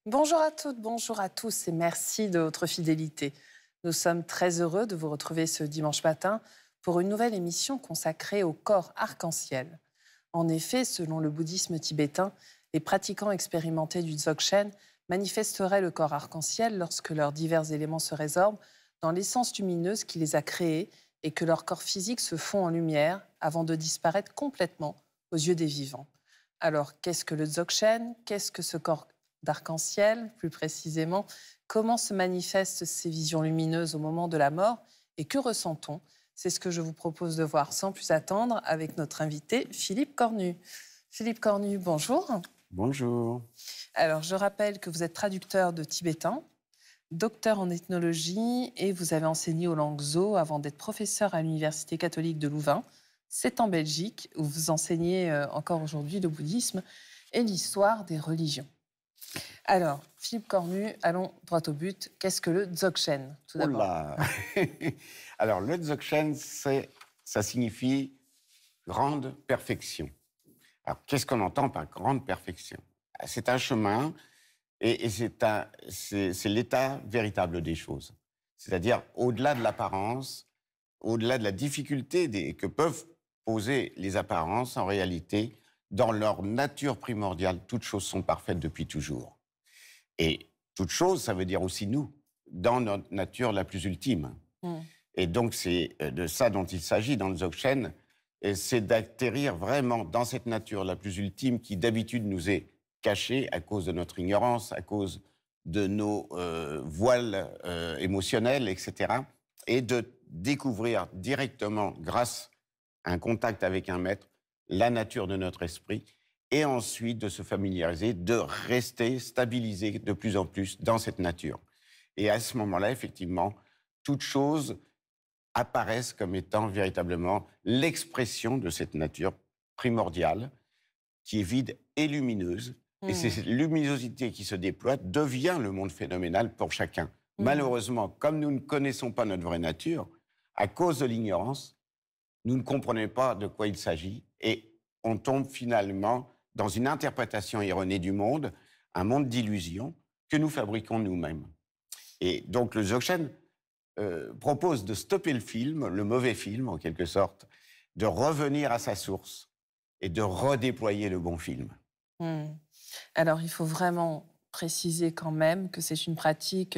Bonjour à toutes, bonjour à tous et merci de votre fidélité. Nous sommes très heureux de vous retrouver ce dimanche matin pour une nouvelle émission consacrée au corps arc-en-ciel. En effet, selon le bouddhisme tibétain, les pratiquants expérimentés du Dzogchen manifesteraient le corps arc-en-ciel lorsque leurs divers éléments se résorbent dans l'essence lumineuse qui les a créés et que leur corps physique se fond en lumière avant de disparaître complètement aux yeux des vivants. Alors, qu'est-ce que le Dzogchen? Qu'est-ce que ce corps d'arc-en-ciel, plus précisément? Comment se manifestent ces visions lumineuses au moment de la mort? Et que ressent-on? C'est ce que je vous propose de voir sans plus attendre avec notre invité Philippe Cornu. Philippe Cornu, bonjour. Bonjour. Alors, je rappelle que vous êtes traducteur de tibétain, docteur en ethnologie et vous avez enseigné aux langues zo avant d'être professeur à l'Université catholique de Louvain. C'est en Belgique où vous enseignez encore aujourd'hui le bouddhisme et l'histoire des religions. Alors, Philippe Cornu, allons droit au but. Qu'est-ce que le Dzogchen, tout Oh d'abord? là. Alors, le Dzogchen, ça signifie grande perfection. Alors, qu'est-ce qu'on entend par grande perfection? C'est un chemin et c'est l'état véritable des choses. C'est-à-dire, au-delà de l'apparence, au-delà de la difficulté que peuvent poser les apparences, en réalité, dans leur nature primordiale, toutes choses sont parfaites depuis toujours. Et toute chose, ça veut dire aussi nous, dans notre nature la plus ultime. Et donc, c'est de ça dont il s'agit dans le Dzogchen, et c'est d'atterrir vraiment dans cette nature la plus ultime qui, d'habitude, nous est cachée à cause de notre ignorance, à cause de nos voiles émotionnels, etc. Et de découvrir directement, grâce à un contact avec un maître, la nature de notre esprit, et ensuite de se familiariser, de rester stabilisé de plus en plus dans cette nature. Et à ce moment-là, effectivement, toutes choses apparaissent comme étant véritablement l'expression de cette nature primordiale, qui est vide et lumineuse. Et c'est cette luminosité qui se déploie, devient le monde phénoménal pour chacun. Malheureusement, comme nous ne connaissons pas notre vraie nature, à cause de l'ignorance, nous ne comprenons pas de quoi il s'agit et on tombe finalement dans une interprétation erronée du monde, un monde d'illusions que nous fabriquons nous-mêmes. Et donc le Dzogchen propose de stopper le film, le mauvais film en quelque sorte, de revenir à sa source et de redéployer le bon film. Alors, il faut vraiment préciser quand même que c'est une pratique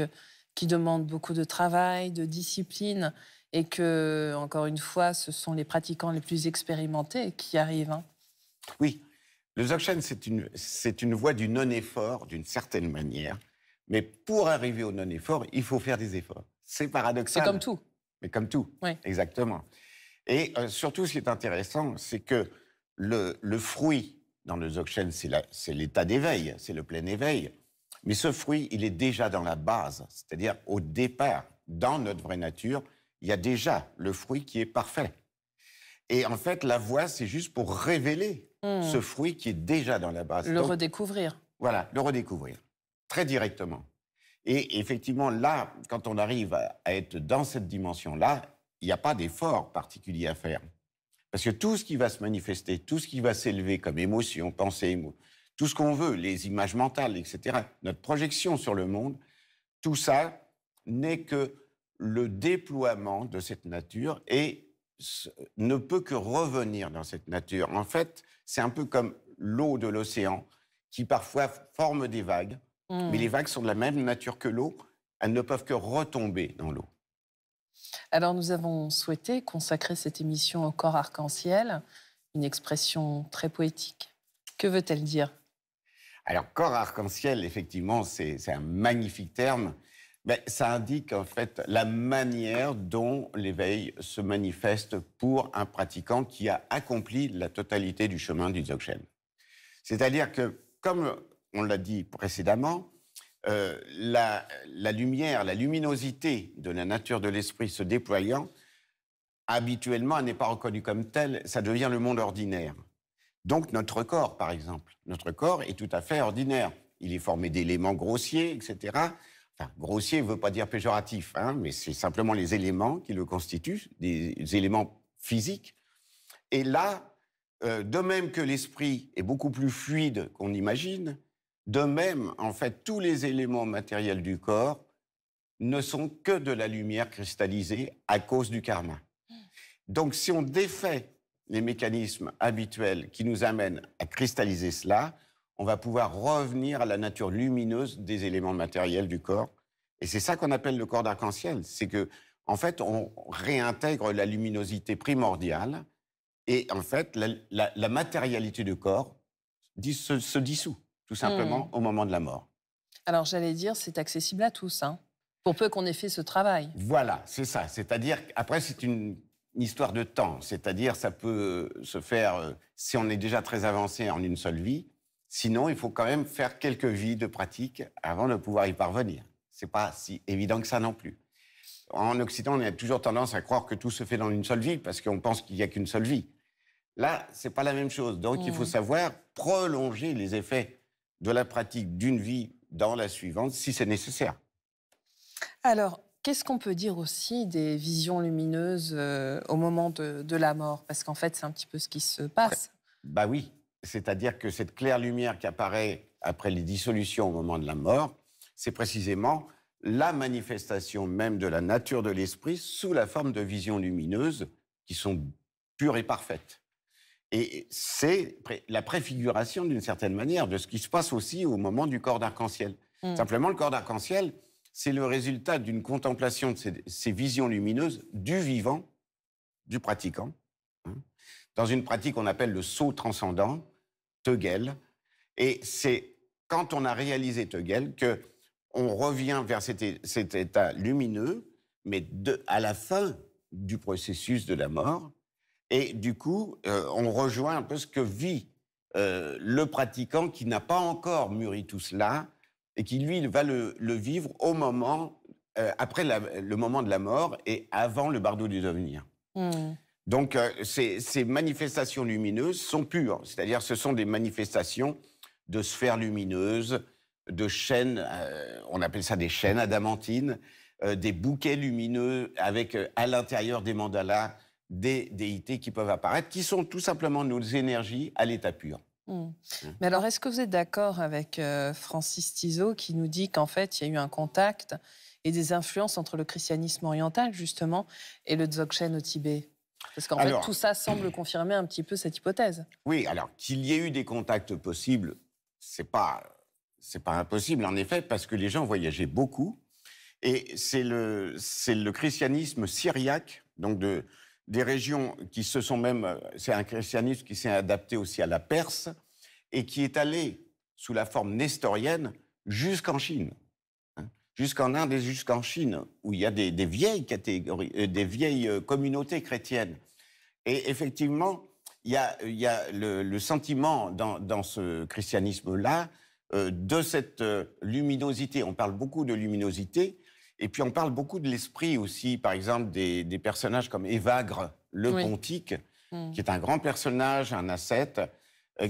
qui demande beaucoup de travail, de discipline, et que, encore une fois, ce sont les pratiquants les plus expérimentés qui arrivent. Oui, le Dzogchen, c'est une voie du non-effort, d'une certaine manière. Mais pour arriver au non-effort, il faut faire des efforts. C'est paradoxal. C'est comme tout. Mais comme tout, Oui. exactement. Et surtout, ce qui est intéressant, c'est que le fruit dans le Dzogchen, c'est l'état d'éveil, c'est le plein éveil. Mais ce fruit, il est déjà dans la base, c'est-à-dire au départ, dans notre vraie nature, il y a déjà le fruit qui est parfait. Et en fait, la voie, c'est juste pour révéler ce fruit qui est déjà dans la base. Le redécouvrir. Voilà, le redécouvrir, très directement. Et effectivement, là, quand on arrive à être dans cette dimension-là, il n'y a pas d'effort particulier à faire. Parce que tout ce qui va se manifester, tout ce qui va s'élever comme émotion, pensée, tout ce qu'on veut, les images mentales, etc., notre projection sur le monde, tout ça n'est que le déploiement de cette nature et ne peut que revenir dans cette nature. En fait, c'est un peu comme l'eau de l'océan qui parfois forme des vagues, mais les vagues sont de la même nature que l'eau, elles ne peuvent que retomber dans l'eau. Alors, nous avons souhaité consacrer cette émission au corps arc-en-ciel, une expression très poétique. Que veut-elle dire? Alors, corps arc-en-ciel, effectivement, c'est un magnifique terme. Mais ça indique en fait la manière dont l'éveil se manifeste pour un pratiquant qui a accompli la totalité du chemin du Dzogchen. C'est-à-dire que, comme on l'a dit précédemment, la lumière, la luminosité de la nature de l'esprit se déployant, habituellement, elle n'est pas reconnue comme telle, ça devient le monde ordinaire. Donc notre corps, par exemple, notre corps est tout à fait ordinaire. Il est formé d'éléments grossiers, etc. Enfin, grossier ne veut pas dire péjoratif, hein, mais c'est simplement les éléments qui le constituent, des éléments physiques. Et là, de même que l'esprit est beaucoup plus fluide qu'on imagine, De même, en fait, tous les éléments matériels du corps ne sont que de la lumière cristallisée à cause du karma. Donc, si on défait les mécanismes habituels qui nous amènent à cristalliser cela, on va pouvoir revenir à la nature lumineuse des éléments matériels du corps. Et c'est ça qu'on appelle le corps d'arc-en-ciel. C'est que, en fait, on réintègre la luminosité primordiale et, en fait, la matérialité du corps se dissout, tout simplement, au moment de la mort. Alors, j'allais dire, c'est accessible à tous, hein, pour peu qu'on ait fait ce travail. Voilà, c'est ça. C'est-à-dire, après, c'est une histoire de temps. C'est-à-dire, ça peut se faire, si on est déjà très avancé, en une seule vie. Sinon, il faut quand même faire quelques vies de pratique avant de pouvoir y parvenir. C'est pas si évident que ça non plus. En Occident, on a toujours tendance à croire que tout se fait dans une seule vie, parce qu'on pense qu'il n'y a qu'une seule vie. Là, c'est pas la même chose. Donc, il faut savoir prolonger les effets de la pratique d'une vie dans la suivante, si c'est nécessaire. Alors, qu'est-ce qu'on peut dire aussi des visions lumineuses au moment de la mort? Parce qu'en fait, c'est un petit peu ce qui se passe. Bah oui, c'est-à-dire que cette claire lumière qui apparaît après les dissolutions au moment de la mort, c'est précisément la manifestation même de la nature de l'esprit sous la forme de visions lumineuses qui sont pures et parfaites. Et c'est la préfiguration, d'une certaine manière, de ce qui se passe aussi au moment du corps d'arc-en-ciel. Simplement, le corps d'arc-en-ciel, c'est le résultat d'une contemplation de ces visions lumineuses du vivant, du pratiquant. Dans une pratique qu'on appelle le saut transcendant, Teugel. Et c'est quand on a réalisé Teugel qu'on revient vers cet état lumineux, mais à la fin du processus de la mort. Et du coup, on rejoint un peu ce que vit le pratiquant qui n'a pas encore mûri tout cela et qui, lui, va le vivre au moment, après le moment de la mort et avant le bardeau du devenir. Donc, ces manifestations lumineuses sont pures, c'est-à-dire ce sont des manifestations de sphères lumineuses, de chaînes, on appelle ça des chaînes adamantines, des bouquets lumineux avec à l'intérieur des mandalas des déités qui peuvent apparaître, qui sont tout simplement nos énergies à l'état pur. Mais alors, est-ce que vous êtes d'accord avec Francis Tizot qui nous dit qu'en fait, il y a eu un contact et des influences entre le christianisme oriental, justement, et le Dzogchen au Tibet? Parce qu'en fait, tout ça semble confirmer un petit peu cette hypothèse. Oui, alors, qu'il y ait eu des contacts possibles, c'est pas impossible, en effet, parce que les gens voyageaient beaucoup. Et c'est le christianisme syriaque, donc des régions qui se sont même... C'est un christianisme qui s'est adapté aussi à la Perse et qui est allé, sous la forme nestorienne, jusqu'en Chine. Jusqu'en Inde et jusqu'en Chine, où il y a des vieilles catégories, des vieilles communautés chrétiennes. Et effectivement, il y a le sentiment dans ce christianisme-là de cette luminosité. On parle beaucoup de luminosité, et puis on parle beaucoup de l'esprit aussi, par exemple des personnages comme Évagre le Pontique, qui est un grand personnage, un ascète,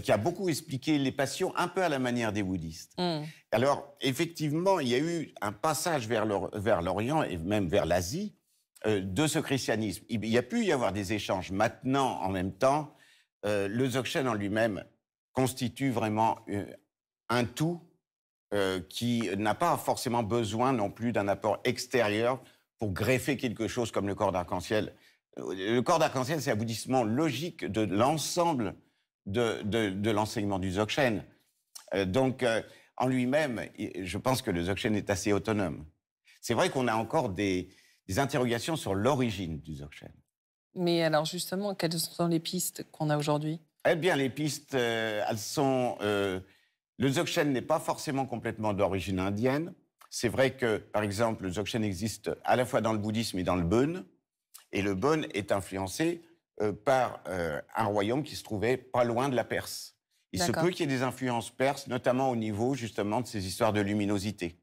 qui a beaucoup expliqué les passions un peu à la manière des bouddhistes. Alors, effectivement, il y a eu un passage vers l'Orient et même vers l'Asie de ce christianisme. Il y a pu y avoir des échanges. Maintenant, en même temps, le Dzogchen en lui-même constitue vraiment un tout qui n'a pas forcément besoin non plus d'un apport extérieur pour greffer quelque chose comme le corps d'arc-en-ciel. Le corps d'arc-en-ciel, c'est l'aboutissement logique de l'ensemble de l'enseignement du Dzogchen. Donc, en lui-même, je pense que le Dzogchen est assez autonome. C'est vrai qu'on a encore des interrogations sur l'origine du Dzogchen. Mais alors, justement, quelles sont les pistes qu'on a aujourd'hui? Eh bien, les pistes, elles sont... le Dzogchen n'est pas forcément complètement d'origine indienne. C'est vrai que, par exemple, le Dzogchen existe à la fois dans le bouddhisme et dans le Bön. Et le Bön est influencé par un royaume qui se trouvait pas loin de la Perse. Il se peut qu'il y ait des influences perses, notamment au niveau, justement, de ces histoires de luminosité.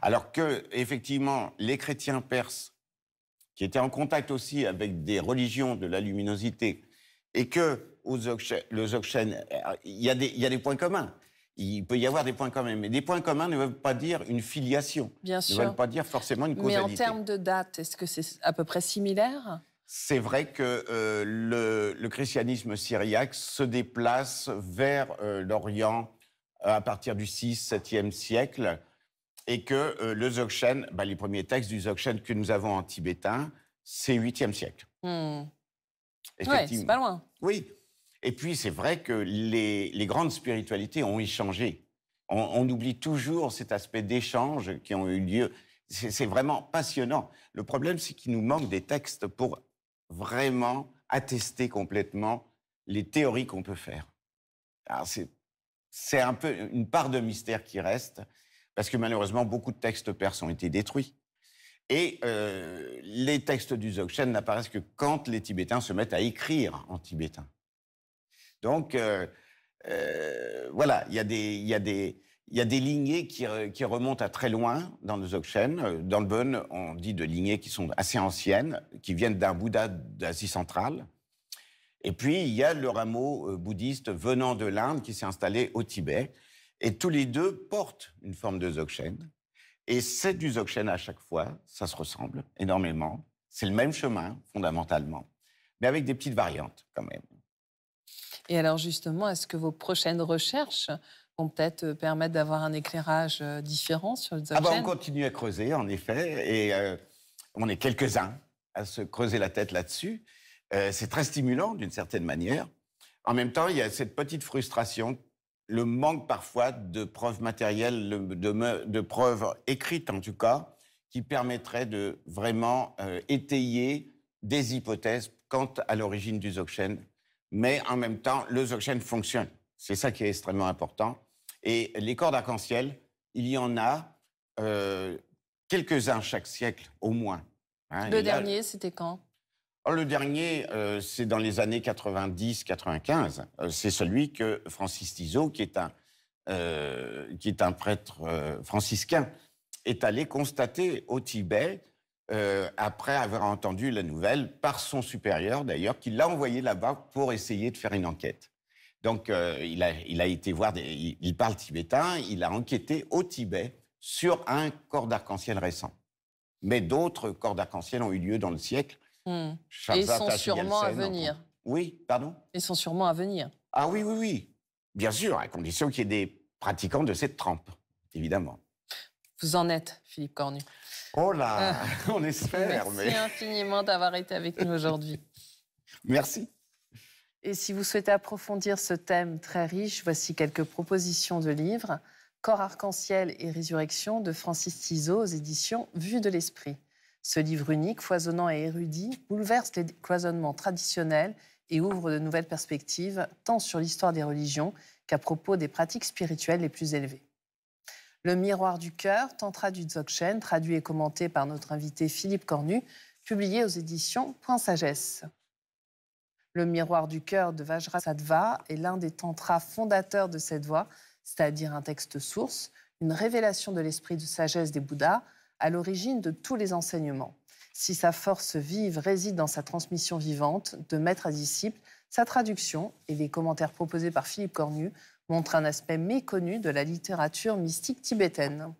Alors que, effectivement, les chrétiens perses, qui étaient en contact aussi avec des religions de la luminosité, et que le Dzogchen, il y a des points communs. Il peut y avoir des points communs, mais des points communs ne veulent pas dire une filiation. Bien sûr. Ne veulent pas dire forcément une causalité. Mais en termes de date, est-ce que c'est à peu près similaire? C'est vrai que le christianisme syriaque se déplace vers l'Orient à partir du 6e, 7e siècle, et que le Dzogchen, les premiers textes du Dzogchen que nous avons en tibétain, c'est 8e siècle. Oui, c'est pas loin. Oui. Et puis, c'est vrai que les grandes spiritualités ont échangé. On oublie toujours cet aspect d'échange qui ont eu lieu. C'est vraiment passionnant. Le problème, c'est qu'il nous manque des textes pour vraiment attester complètement les théories qu'on peut faire. Alors, c'est un peu une part de mystère qui reste, parce que malheureusement, beaucoup de textes perses ont été détruits. Et les textes du Dzogchen n'apparaissent que quand les Tibétains se mettent à écrire en tibétain. Donc, voilà, il y a des lignées qui remontent à très loin dans le Dzogchen. Dans le Bon, on dit de lignées qui sont assez anciennes, qui viennent d'un Bouddha d'Asie centrale. Et puis, il y a le rameau bouddhiste venant de l'Inde qui s'est installé au Tibet. Et tous les deux portent une forme de Dzogchen. Et c'est du Dzogchen à chaque fois, ça se ressemble énormément. C'est le même chemin, fondamentalement, mais avec des petites variantes quand même. Et alors justement, est-ce que vos prochaines recherches vont peut-être permettre d'avoir un éclairage différent sur le Dzogchen? On continue à creuser, en effet, et on est quelques-uns à se creuser la tête là-dessus. C'est très stimulant, d'une certaine manière. En même temps, il y a cette petite frustration, le manque parfois de preuves matérielles, de preuves écrites en tout cas, qui permettraient de vraiment étayer des hypothèses quant à l'origine du Dzogchen. Mais en même temps, le Dzogchen fonctionne. C'est ça qui est extrêmement important. Et les corps d'arc-en-ciel, il y en a quelques-uns chaque siècle, au moins. Hein. Le dernier, c'était quand? Le dernier, c'est dans les années 90-95. C'est celui que Francis Tiso, qui est un prêtre franciscain, est allé constater au Tibet après avoir entendu la nouvelle par son supérieur, d'ailleurs, qui l'a envoyé là-bas pour essayer de faire une enquête. Donc, il a été voir, il parle tibétain, il a enquêté au Tibet sur un corps d'arc-en-ciel récent. Mais d'autres corps d'arc-en-ciel ont eu lieu dans le siècle. Et ils sont sûrement à venir. Oui, pardon? Ils sont sûrement à venir. Ah oui, oui, oui. Bien sûr, à condition qu'il y ait des pratiquants de cette trempe, évidemment. Vous en êtes, Philippe Cornu. Oh là, on espère. Merci infiniment d'avoir été avec nous aujourd'hui. Merci. Et si vous souhaitez approfondir ce thème très riche, voici quelques propositions de livres. Corps arc-en-ciel et résurrection de Francis Tiso aux éditions Vue de l'Esprit. Ce livre unique, foisonnant et érudit, bouleverse les cloisonnements traditionnels et ouvre de nouvelles perspectives, tant sur l'histoire des religions qu'à propos des pratiques spirituelles les plus élevées. Le miroir du cœur, tantra du Dzogchen, traduit et commenté par notre invité Philippe Cornu, publié aux éditions Point Sagesse. Le miroir du cœur de Vajrasattva est l'un des tantras fondateurs de cette voie, c'est-à-dire un texte source, une révélation de l'esprit de sagesse des Bouddhas, à l'origine de tous les enseignements. Si sa force vive réside dans sa transmission vivante, de maître à disciple, sa traduction et les commentaires proposés par Philippe Cornu montrent un aspect méconnu de la littérature mystique tibétaine.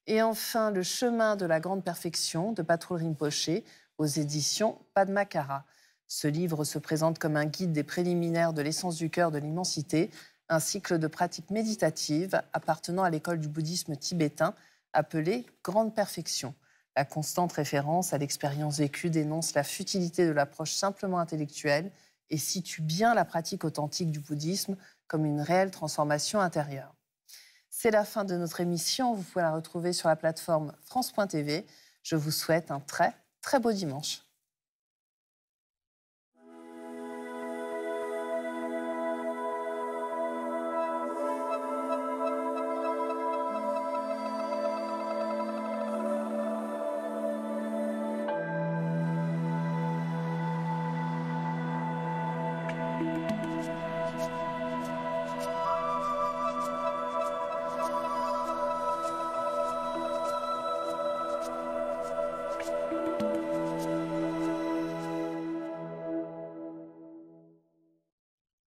Et enfin, Le chemin de la grande perfection de Patrul Rinpoché aux éditions Padmakara. Ce livre se présente comme un guide des préliminaires de l'essence du cœur de l'immensité, un cycle de pratiques méditatives appartenant à l'école du bouddhisme tibétain appelée Grande Perfection. La constante référence à l'expérience vécue dénonce la futilité de l'approche simplement intellectuelle et situe bien la pratique authentique du bouddhisme comme une réelle transformation intérieure. C'est la fin de notre émission. Vous pouvez la retrouver sur la plateforme France.tv. Je vous souhaite un très, très beau dimanche.